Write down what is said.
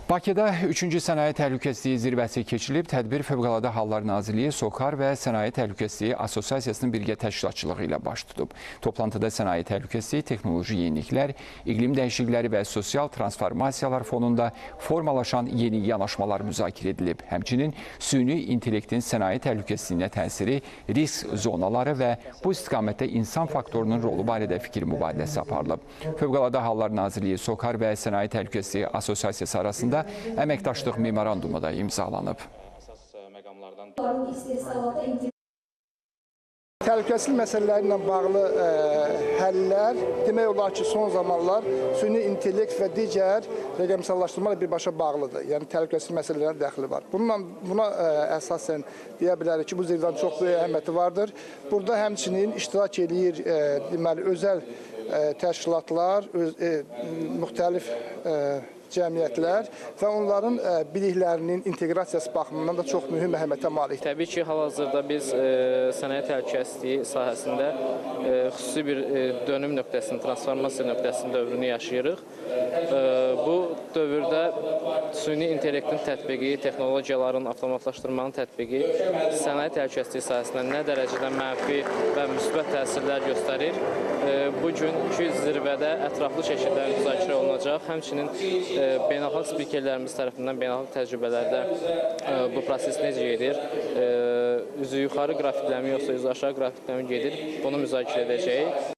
Bakıda 3-cü Sənaye Təhlükəsizliyi zirvəsi keçirilib. Tədbir Fövqəladə Hallar Nazirliyi, SOCAR və Sənaye Təhlükəsizliyi Assosiasiyasının birgə təşkilatçılığı ilə baş tutub. Toplantıda sənaye təhlükəsizliyi, texnoloji yeniliklər, iqlim dəyişiklikləri və sosial transformasiyalar fonunda formalaşan yeni yanaşmalar müzakirə edilib. Həmçinin süni intellektin sənaye təhlükəsizliyinə təsiri, risk zonaları və bu istiqamətdə insan faktorunun rolu barədə fikir mübadiləsi aparılıb. Fövqəladə Hallar Nazirliyi, SOCAR və Sənaye Təhlükəsizliyi Assosiasiyası arasında əməkdaşlıq memorandumu da imzalanıb. Təhlükəsizlik məsələləri ilə bağlı həllər demək olar ki, son zamanlar süni intellekt və digər rəqəmsallaşdırma ilə birbaşa bağlıdır. Yəni təhlükəsizlik məsələlərinin dəxli var. Buna əsasən deyə bilərik ki, bu zirvənin çox böyük əhəmiyyəti vardır. Burada həmçinin iştirak edir deməli özəl təşkilatlar, müxtəlif cəmiyyətlər və onların biliklərinin inteqrasiyası baxımından da çox mühüm əhəmiyyətə malikdir. Təbii ki, hal-hazırda biz sənaye təhlükəsizliyi sahəsində xüsusi bir dönüm nöqtəsinin, transformasiya nöqtəsinin dövrünü yaşayırıq. Bu dövrdə süni intellektin tətbiqi, texnologiyaların avtomatlaşdırmanın tətbiqi sənaye təhlükəsizliyi sahəsində nə dərəcədə mənfi və müsbət təsirlər göstərir. Bugünkü zirvədə ətraflı şəkildə müzakirə olunacaq. Həmçinin beynəlxalq spikerlərimiz tərəfindən beynəlxalq təcrübələrdə bu proses necə gedir, üzü yuxarı qrafikləmi yoxsa üzü aşağı qrafikləmi gedir, bunu müzakirə edəcəyik.